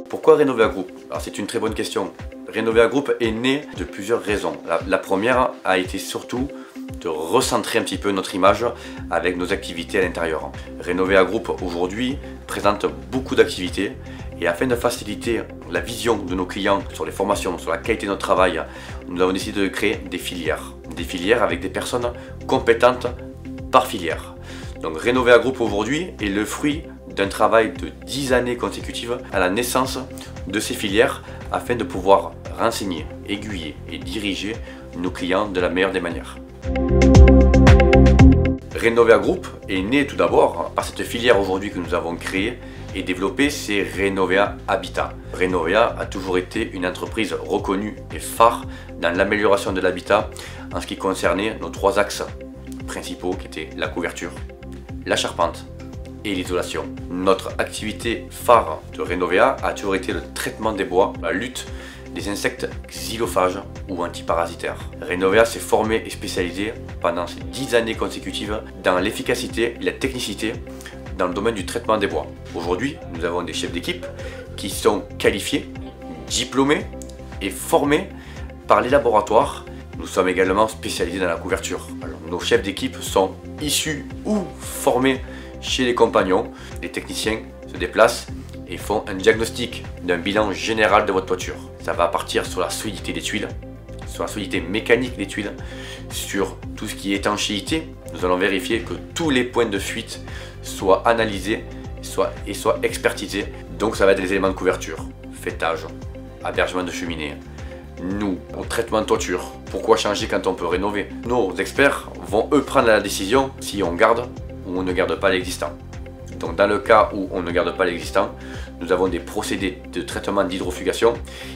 Pourquoi Renovea Group? Alors c'est une très bonne question. Renovea Group est né de plusieurs raisons. La première a été surtout de recentrer un petit peu notre image avec nos activités à l'intérieur. Renovea Group aujourd'hui présente beaucoup d'activités et afin de faciliter la vision de nos clients sur les formations, sur la qualité de notre travail, nous avons décidé de créer des filières. Des filières avec des personnes compétentes par filière. Donc Renovea Group aujourd'hui est le fruit d'un travail de 10 années consécutives à la naissance de ces filières afin de pouvoir renseigner, aiguiller et diriger nos clients de la meilleure des manières. Renovea Group est né tout d'abord par cette filière aujourd'hui que nous avons créée et développée, c'est Renovea Habitat. Renovea a toujours été une entreprise reconnue et phare dans l'amélioration de l'habitat en ce qui concernait nos trois axes principaux qui étaient la couverture, la charpente et l'isolation. Notre activité phare de Renovea a toujours été le traitement des bois, la lutte des insectes xylophages ou antiparasitaires. Renovea s'est formé et spécialisé pendant ces 10 années consécutives dans l'efficacité et la technicité dans le domaine du traitement des bois. Aujourd'hui, nous avons des chefs d'équipe qui sont qualifiés, diplômés et formés par les laboratoires. Nous sommes également spécialisés dans la couverture. Alors, nos chefs d'équipe sont issus ou formés chez les compagnons. Les techniciens se déplacent et font un diagnostic d'un bilan général de votre toiture. Ça va partir sur la solidité des tuiles, sur la solidité mécanique des tuiles, sur tout ce qui est étanchéité. Nous allons vérifier que tous les points de fuite soient analysés et soient expertisés. Donc ça va être les éléments de couverture, fêtage, hébergement de cheminée. Nous, au traitement de toiture, pourquoi changer quand on peut rénover? Nos experts vont eux prendre la décision si on garde ou on ne garde pas l'existant. Donc dans le cas où on ne garde pas l'existant, nous avons des procédés de traitement d'hydrofugation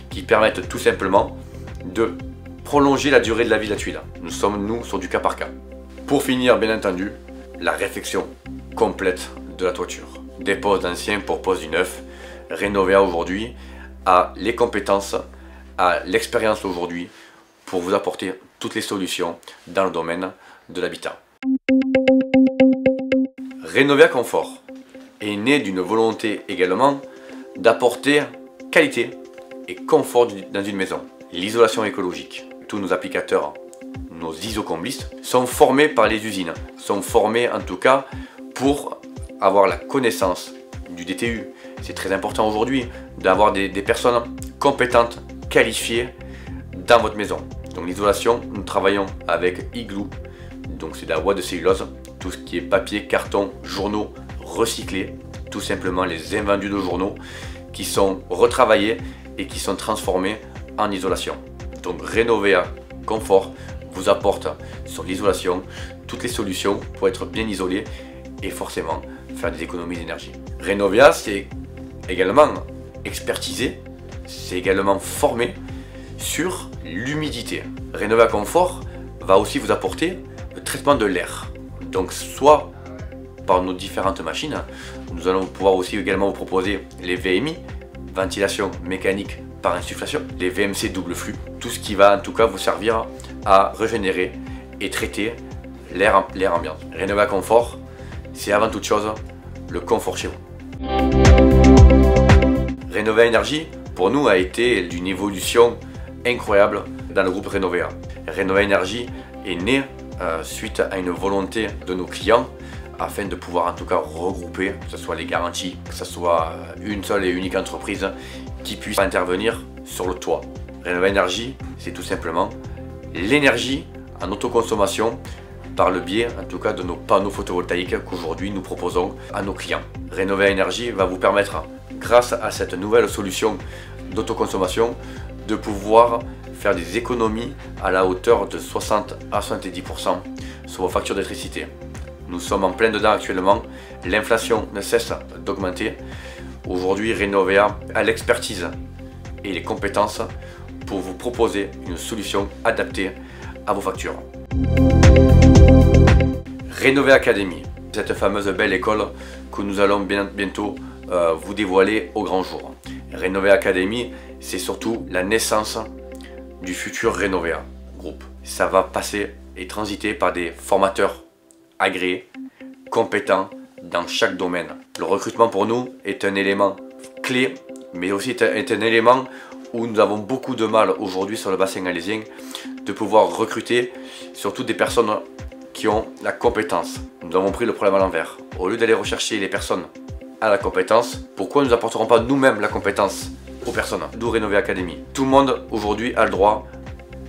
qui permettent tout simplement de prolonger la durée de la vie de la tuile. Nous sommes nous sur du cas par cas. Pour finir, bien entendu, la réfection complète de la toiture. Des postes d'anciens pour postes du neuf. Renovea aujourd'hui a les compétences, a l'expérience aujourd'hui pour vous apporter toutes les solutions dans le domaine de l'habitat. Renovea Confort est né d'une volonté également d'apporter qualité et confort dans une maison. L'isolation écologique, tous nos applicateurs, nos isocombistes sont formés par les usines, sont formés en tout cas pour avoir la connaissance du DTU. C'est très important aujourd'hui d'avoir des personnes compétentes, qualifiées dans votre maison. Donc l'isolation, nous travaillons avec Igloo, donc c'est de la ouate de cellulose, tout ce qui est papier, carton, journaux recyclés, tout simplement les invendus de journaux qui sont retravaillés et qui sont transformés en isolation. Donc Renovea Confort vous apporte sur l'isolation toutes les solutions pour être bien isolé et forcément faire des économies d'énergie. Renovea c'est également expertisé, c'est également formé sur l'humidité. Renovea Confort va aussi vous apporter le traitement de l'air. Donc soit par nos différentes machines, nous allons pouvoir aussi également vous proposer les VMI, ventilation mécanique par insufflation, les VMC double flux, tout ce qui va en tout cas vous servir à régénérer et traiter l'air ambiant. Renovea Confort, c'est avant toute chose le confort chez vous. Renovea Énergie, pour nous, a été d'une évolution incroyable dans le groupe Renovea. Renovea Énergie est né suite à une volonté de nos clients afin de pouvoir en tout cas regrouper, que ce soit les garanties, que ce soit une seule et unique entreprise qui puisse intervenir sur le toit. Renovea Énergie, c'est tout simplement l'énergie en autoconsommation par le biais en tout cas de nos panneaux photovoltaïques qu'aujourd'hui nous proposons à nos clients. Renovea Énergie va vous permettre, grâce à cette nouvelle solution d'autoconsommation, de pouvoir faire des économies à la hauteur de 60 à 70% sur vos factures d'électricité. Nous sommes en plein dedans actuellement, l'inflation ne cesse d'augmenter. Aujourd'hui, Renovea a l'expertise et les compétences pour vous proposer une solution adaptée à vos factures. Renovea Academy, cette fameuse belle école que nous allons bientôt vous dévoiler au grand jour. Renovea Academy, c'est surtout la naissance du futur Renovea Group. Ça va passer et transiter par des formateurs agréés, compétents dans chaque domaine. Le recrutement pour nous est un élément clé, mais aussi est un élément où nous avons beaucoup de mal aujourd'hui sur le bassin alésien de pouvoir recruter surtout des personnes qui ont la compétence. Nous avons pris le problème à l'envers. Au lieu d'aller rechercher les personnes à la compétence, pourquoi nous n'apporterons pas nous-mêmes la compétence aux personnes? D'où Renovea Academy. Tout le monde aujourd'hui a le droit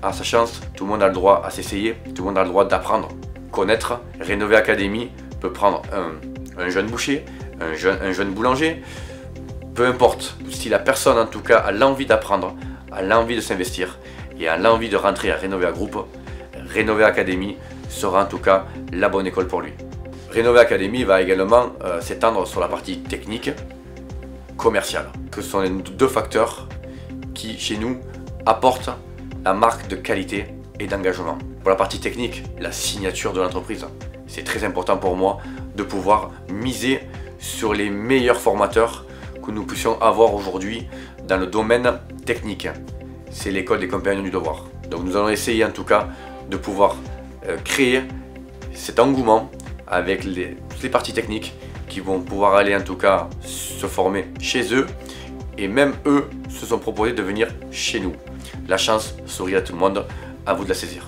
à sa chance, tout le monde a le droit à s'essayer, tout le monde a le droit d'apprendre, connaître. Renovea Academy peut prendre un jeune boucher, un jeune boulanger, peu importe, si la personne en tout cas a l'envie d'apprendre, a l'envie de s'investir et a l'envie de rentrer à Renovea Group, Renovea Academy sera en tout cas la bonne école pour lui. Renovea Academy va également s'étendre sur la partie technique, commerciale, que ce sont les deux facteurs qui chez nous apportent la marque de qualité et d'engagement. Pour la partie technique, la signature de l'entreprise. C'est très important pour moi de pouvoir miser sur les meilleurs formateurs que nous puissions avoir aujourd'hui dans le domaine technique. C'est l'école des compagnons du devoir. Donc nous allons essayer en tout cas de pouvoir créer cet engouement avec toutes les parties techniques qui vont pouvoir aller en tout cas se former chez eux, et même eux se sont proposés de venir chez nous. La chance sourit à tout le monde, à vous de la saisir.